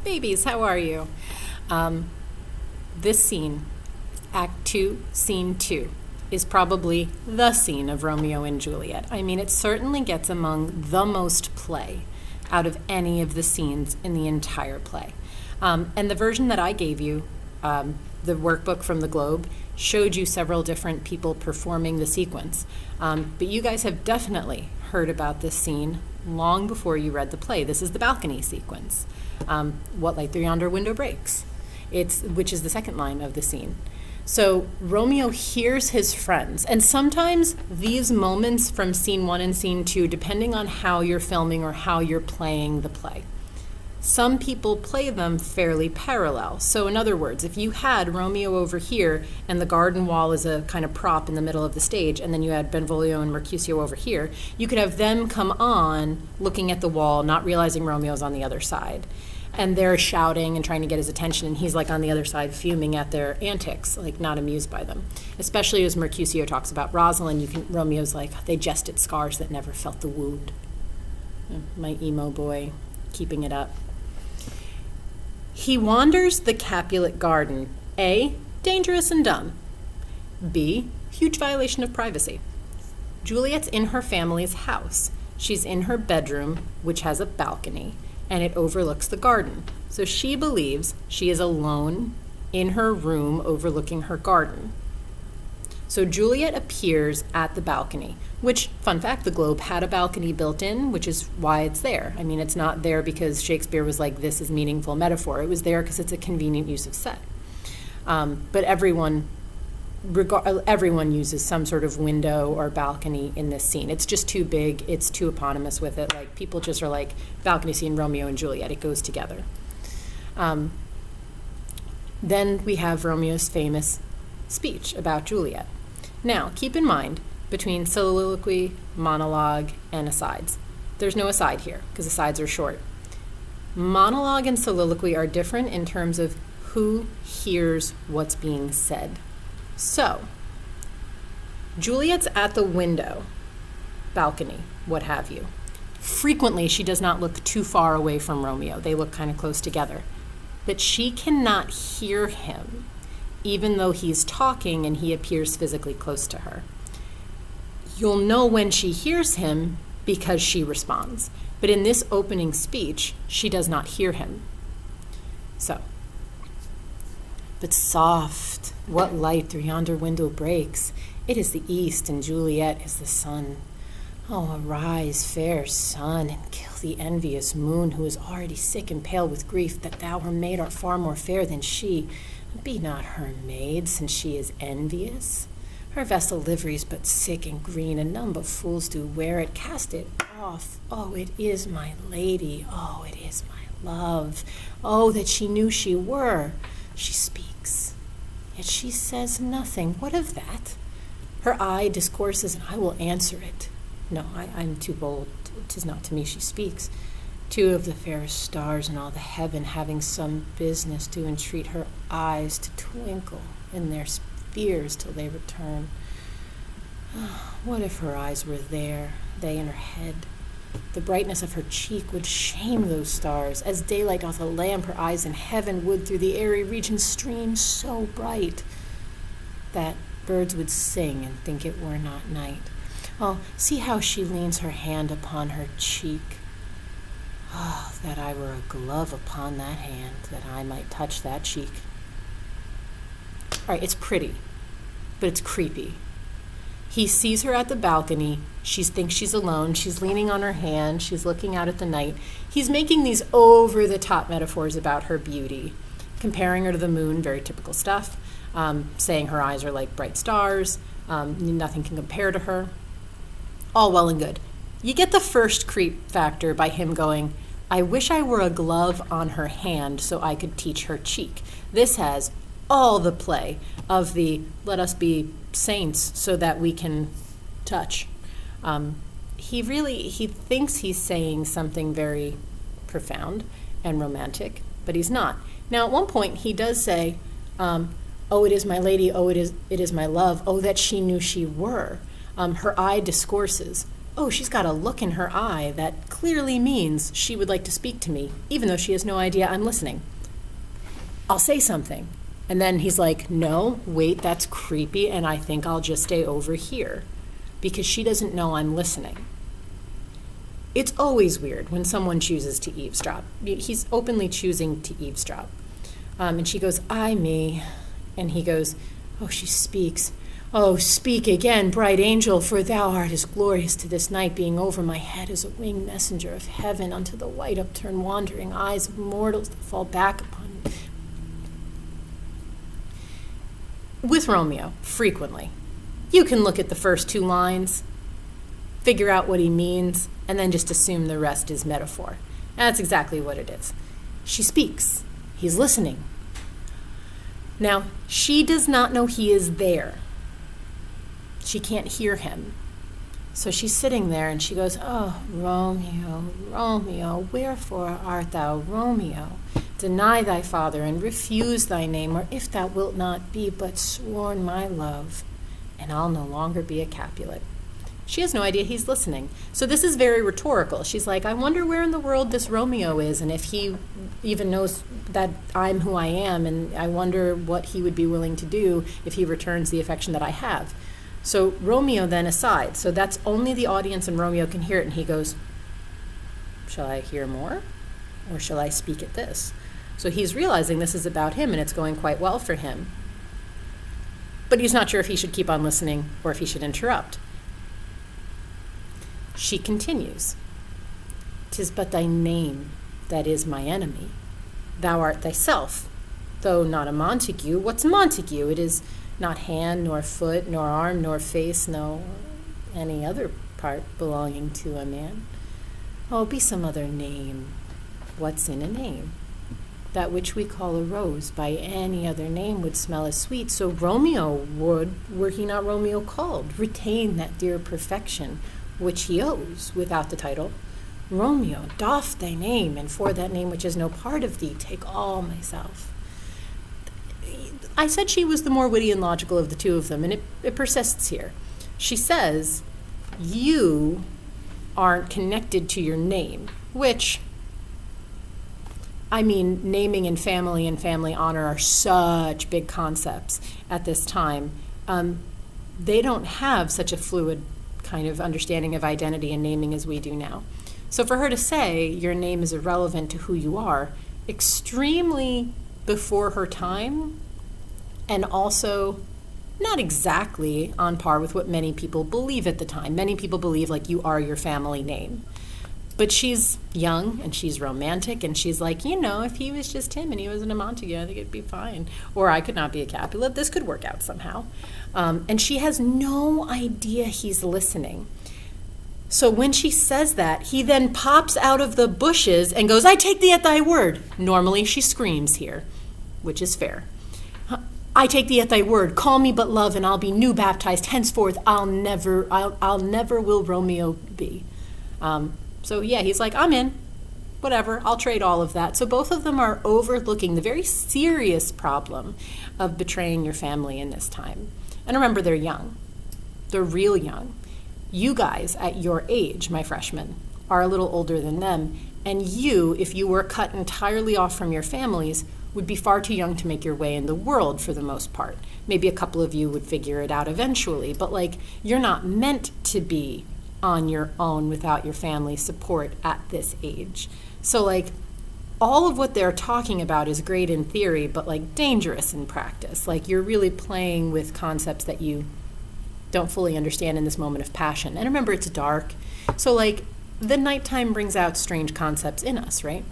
Babies, how are you? This scene, Act 2, Scene 2, is probably the scene of Romeo and Juliet. I mean, it certainly gets among the most play out of any of the scenes in the entire play. And the version that I gave you, the workbook from the Globe, showed you several different people performing the sequence. But you guys have definitely heard about this scene long before you read the play. This is the balcony sequence. What light through yonder window breaks? Which is the second line of the scene. So Romeo hears his friends, and sometimes these moments from scene 1 and scene 2, depending on how you're filming or how you're playing the play, some people play them fairly parallel. So in other words, if you had Romeo over here and the garden wall is a kind of prop in the middle of the stage, and then you had Benvolio and Mercutio over here, you could have them come on looking at the wall, not realizing Romeo's on the other side. And they're shouting and trying to get his attention, and he's like on the other side fuming at their antics, like not amused by them. Especially as Mercutio talks about Rosalind, Romeo's like, they jest at scars that never felt the wound. My emo boy, keeping it up. He wanders the Capulet garden. A, dangerous and dumb. B, huge violation of privacy. Juliet's in her family's house. She's in her bedroom, which has a balcony, and it overlooks the garden. So she believes she is alone in her room overlooking her garden. So Juliet appears at the balcony, which, fun fact, the Globe had a balcony built in, which is why it's there. I mean, it's not there because Shakespeare was like, this is meaningful metaphor. It was there because it's a convenient use of set. But everyone uses some sort of window or balcony in this scene. It's just too big. It's too eponymous with it. Like, people just are like, balcony scene, Romeo and Juliet. It goes together. Then we have Romeo's famous speech about Juliet. Now, keep in mind, between soliloquy, monologue, and asides, there's no aside here because asides are short. Monologue and soliloquy are different in terms of who hears what's being said. So, Juliet's at the window, balcony, what have you. Frequently, she does not look too far away from Romeo. They look kind of close together. But she cannot hear him, even though he's talking and he appears physically close to her. You'll know when she hears him because she responds. But in this opening speech, she does not hear him. So, but soft, what light through yonder window breaks? It is the east, and Juliet is the sun. Oh, arise, fair sun, and kill the envious moon, who is already sick and pale with grief that thou, her maid, art far more fair than she. Be not her maid, since she is envious. Her vessel livery's but sick and green, and none but fools do wear it. Cast it off. Oh, it is my lady. Oh, it is my love. Oh, that she knew she were. She speaks, yet she says nothing. What of that? Her eye discourses, and I will answer it. No, I'm too bold. 'Tis not to me she speaks. Two of the fairest stars in all the heaven, having some business, do entreat her eyes to twinkle in their spheres till they return. Oh, what if her eyes were there, they in her head? The brightness of her cheek would shame those stars. As daylight doth a lamp, her eyes in heaven would through the airy region stream so bright that birds would sing and think it were not night. Oh, see how she leans her hand upon her cheek. Oh, that I were a glove upon that hand, that I might touch that cheek. All right, it's pretty, but it's creepy. He sees her at the balcony. She thinks she's alone. She's leaning on her hand. She's looking out at the night. He's making these over-the-top metaphors about her beauty, comparing her to the moon, very typical stuff, saying her eyes are like bright stars, nothing can compare to her. All well and good. You get the first creep factor by him going, I wish I were a glove on her hand so I could teach her cheek. This has all the play of the let us be saints so that we can touch. He thinks he's saying something very profound and romantic, but he's not. Now, at one point, he does say, oh, it is my lady, oh, it is my love, oh, that she knew she were. Her eye discourses. oh, she's got a look in her eye that clearly means she would like to speak to me, even though she has no idea I'm listening. I'll say something. And then he's like, no, wait, that's creepy, and I think I'll just stay over here because she doesn't know I'm listening. It's always weird when someone chooses to eavesdrop. He's openly choosing to eavesdrop. And she goes, "Ay me." And he goes, "Oh, she speaks. Oh, speak again, bright angel, for thou art as glorious to this night, being over my head as a winged messenger of heaven unto the white upturned wandering eyes of mortals that fall back upon me." With Romeo, frequently, you can look at the first two lines, figure out what he means, and then just assume the rest is metaphor. And that's exactly what it is. She speaks. He's listening. Now, she does not know he is there. She can't hear him. So she's sitting there and she goes, "Oh, Romeo, Romeo, wherefore art thou Romeo? Deny thy father and refuse thy name, or if thou wilt not be but sworn my love, and I'll no longer be a Capulet." She has no idea he's listening. So this is very rhetorical. She's like, I wonder where in the world this Romeo is, and if he even knows that I'm who I am, and I wonder what he would be willing to do if he returns the affection that I have. So Romeo then asides. So that's only the audience and Romeo can hear it, and he goes, "Shall I hear more? Or shall I speak at this?" So he's realizing this is about him, and it's going quite well for him. But he's not sure if he should keep on listening or if he should interrupt. She continues, "'Tis but thy name that is my enemy. Thou art thyself, though not a Montague. What's Montague? It is not hand, nor foot, nor arm, nor face, nor any other part belonging to a man. Oh, be some other name. What's in a name? That which we call a rose by any other name would smell as sweet. So Romeo would, were he not Romeo called, retain that dear perfection which he owes without the title. Romeo, doff thy name, and for that name which is no part of thee, take all myself." I said she was the more witty and logical of the two of them, and it persists here. She says, you aren't connected to your name, which, I mean, naming and family honor are such big concepts at this time. They don't have such a fluid kind of understanding of identity and naming as we do now. So for her to say your name is irrelevant to who you are, extremely before her time, and also not exactly on par with what many people believe at the time. Many people believe like you are your family name. But she's young and she's romantic, and she's like, if he was just him and he wasn't a Montague, I think it'd be fine. Or I could not be a Capulet. This could work out somehow. And she has no idea he's listening. So when she says that, he then pops out of the bushes and goes, "I take thee at thy word." Normally she screams here, which is fair. "I take thee at thy word. Call me but love, and I'll be new baptized. Henceforth, I'll never will Romeo be." So yeah, he's like, "I'm in. Whatever, I'll trade all of that." So both of them are overlooking the very serious problem of betraying your family in this time. And remember, they're young. They're real young. You guys at your age, my freshmen, are a little older than them. And you, if you were cut entirely off from your families, would be far too young to make your way in the world for the most part. Maybe a couple of you would figure it out eventually, but you're not meant to be on your own without your family support at this age. So all of what they're talking about is great in theory, but dangerous in practice. You're really playing with concepts that you don't fully understand in this moment of passion. And remember, it's dark. So the nighttime brings out strange concepts in us, right?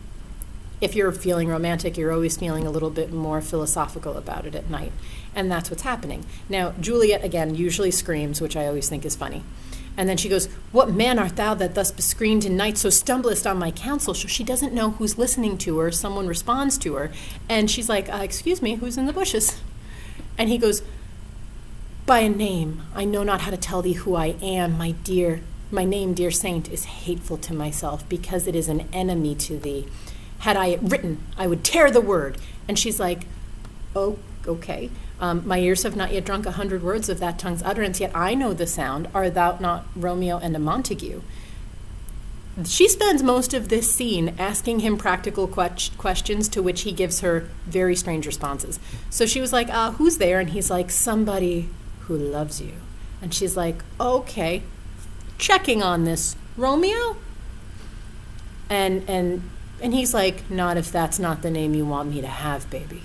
If you're feeling romantic, you're always feeling a little bit more philosophical about it at night. And that's what's happening. Now, Juliet, again, usually screams, which I always think is funny. And then she goes, "What man art thou that thus bescreened in night so stumblest on my counsel?" So she doesn't know who's listening to her. Someone responds to her. And she's like, "Excuse me, who's in the bushes?" And he goes, "By a name, I know not how to tell thee who I am, my dear. My name, dear saint, is hateful to myself, because it is an enemy to thee. Had I it written, I would tear the word." And she's like, "Oh, okay." My ears have not yet drunk 100 words of that tongue's utterance, yet I know the sound. Art thou not Romeo and a Montague? She spends most of this scene asking him practical questions to which he gives her very strange responses. So she was like, who's there? And he's like, somebody who loves you. And she's like, okay, checking on this Romeo? And he's like, not if that's not the name you want me to have, baby.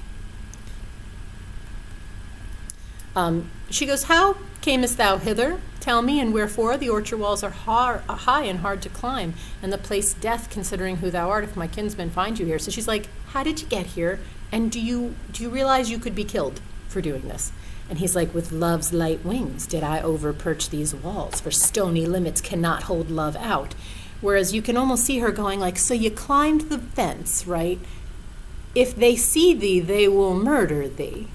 She goes, how camest thou hither? Tell me, and wherefore? The orchard walls are high and hard to climb, and the place death, considering who thou art, if my kinsmen find you here. So she's like, how did you get here? And do you realize you could be killed for doing this? And he's like, with love's light wings did I overperch these walls, for stony limits cannot hold love out. Whereas you can almost see her going like, so you climbed the fence, right? If they see thee, they will murder thee.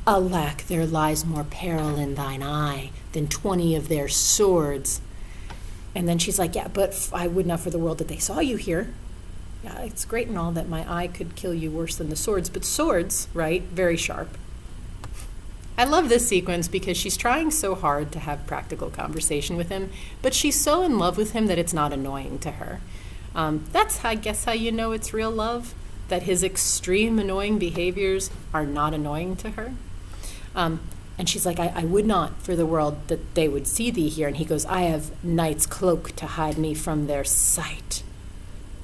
Alack, there lies more peril in thine eye than 20 of their swords. And then she's like, yeah, but I would not for the world that they saw you here. Yeah, it's great and all that my eye could kill you worse than the swords, but swords, right, very sharp. I love this sequence because she's trying so hard to have practical conversation with him, but she's so in love with him that it's not annoying to her. That's, I guess, how you know it's real love, that his extreme annoying behaviors are not annoying to her. And she's like, I would not for the world that they would see thee here. And he goes, I have night's cloak to hide me from their sight.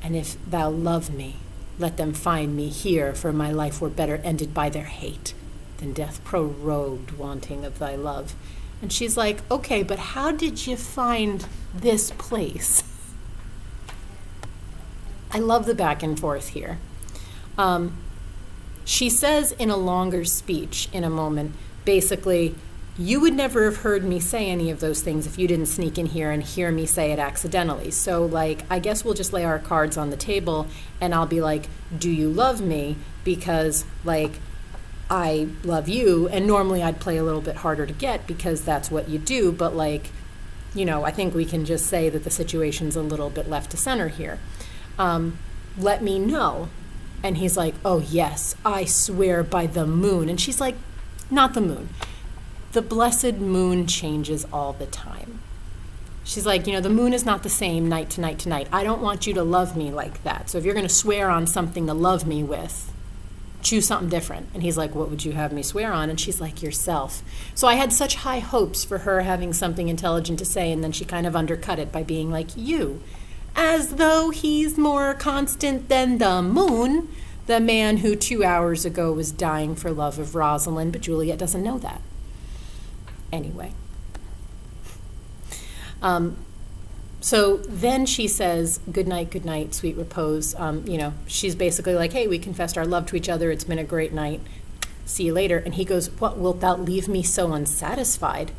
And if thou love me, let them find me here, for my life were better ended by their hate than death prorogued wanting of thy love. And she's like, okay, but how did you find this place? I love the back and forth here. She says in a longer speech in a moment, basically, you would never have heard me say any of those things if you didn't sneak in here and hear me say it accidentally. So, like, I guess we'll just lay our cards on the table and I'll be like, do you love me? Because, like, I love you. And normally I'd play a little bit harder to get because that's what you do. But, like, you know, I think we can just say that the situation's a little bit left to center here. Let me know. And he's like, oh, yes, I swear by the moon. And she's like, not the moon. The blessed moon changes all the time. She's like, you know, the moon is not the same night to night to night. I don't want you to love me like that. So if you're going to swear on something to love me with, choose something different. And he's like, what would you have me swear on? And she's like, yourself. So I had such high hopes for her having something intelligent to say, and then she kind of undercut it by being like, you. As though he's more constant than the moon, the man who 2 hours ago was dying for love of Rosalind, but Juliet doesn't know that. Anyway. So then she says, good night, sweet repose. You know, she's basically like, hey, we confessed our love to each other. It's been a great night. See you later. And he goes, what, wilt thou leave me so unsatisfied?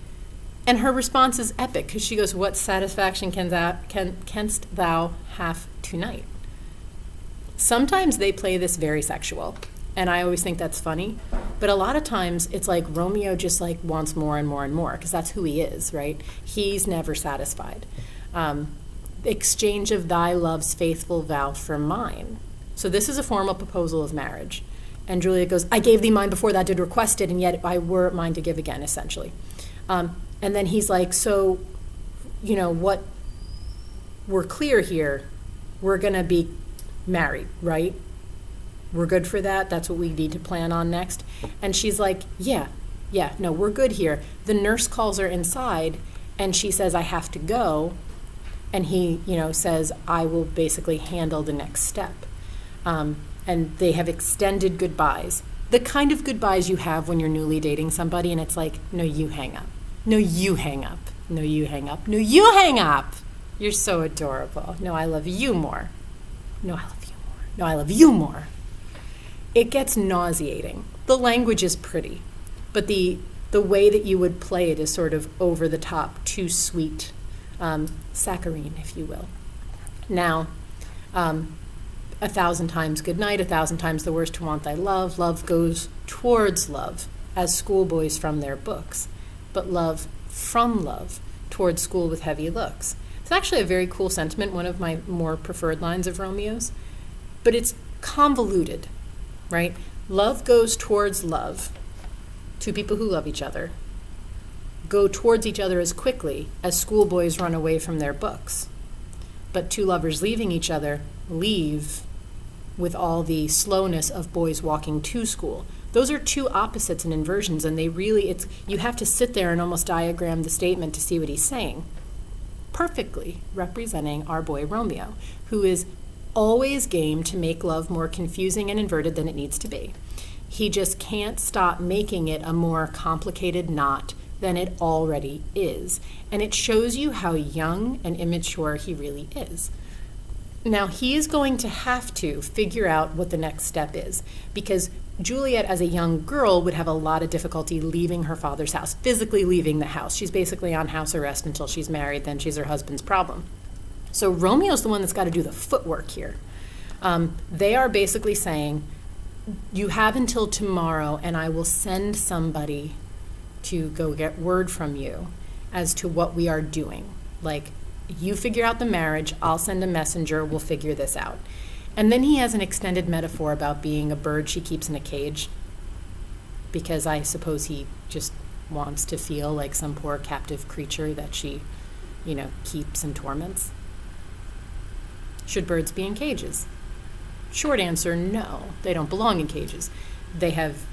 And her response is epic because she goes, what satisfaction canst thou have tonight? Sometimes they play this very sexual, and I always think that's funny. But a lot of times it's like Romeo just like wants more and more and more because that's who he is, right? He's never satisfied. Exchange of thy love's faithful vow for mine. So this is a formal proposal of marriage. And Juliet goes, I gave thee mine before thou did request it, and yet I were mine to give again, essentially. And then he's like, so, you know, what, we're clear here, we're going to be married, right? We're good for that? That's what we need to plan on next? And she's like, yeah, no, we're good here. The nurse calls her inside, and she says, I have to go. And he, you know, says, I will basically handle the next step. And they have extended goodbyes. The kind of goodbyes you have when you're newly dating somebody, and it's like, no, you hang up. No, you hang up. No, you hang up. No, you hang up. You're so adorable. No, I love you more. No, I love you more. No, I love you more. It gets nauseating. The language is pretty, but the way that you would play it is sort of over the top, too sweet, saccharine, if you will. Now, 1,000 times good night, 1,000 times the worst to want thy love. Love goes towards love, as schoolboys from their books. But love from love towards school with heavy looks. It's actually a very cool sentiment, one of my more preferred lines of Romeo's. But it's convoluted, right? Love goes towards love, two people who love each other, go towards each other as quickly as schoolboys run away from their books. But two lovers leaving each other leave with all the slowness of boys walking to school. Those are two opposites and inversions, and you have to sit there and almost diagram the statement to see what he's saying. Perfectly representing our boy Romeo, who is always game to make love more confusing and inverted than it needs to be. He just can't stop making it a more complicated knot than it already is. And it shows you how young and immature he really is. Now, he is going to have to figure out what the next step is, because Juliet, as a young girl, would have a lot of difficulty leaving her father's house, physically leaving the house. She's basically on house arrest until she's married, then she's her husband's problem. So Romeo's the one that's got to do the footwork here. They are basically saying, you have until tomorrow, and I will send somebody to go get word from you as to what we are doing. Like, you figure out the marriage, I'll send a messenger, we'll figure this out. And then he has an extended metaphor about being a bird she keeps in a cage, because I suppose he just wants to feel like some poor captive creature that she, keeps and torments. Should birds be in cages? Short answer, no. They don't belong in cages. They have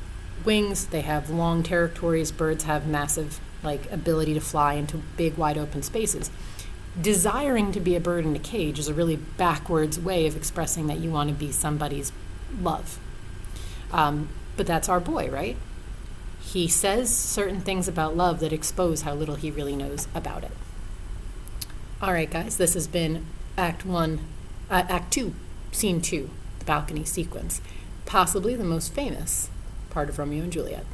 wings, they have long territories. Birds have massive, ability to fly into big, wide open spaces. Desiring to be a bird in a cage is a really backwards way of expressing that you want to be somebody's love. But that's our boy, right? He says certain things about love that expose how little he really knows about it. All right, guys, this has been Act 2, Scene 2, the balcony sequence, possibly the most famous part of Romeo and Juliet.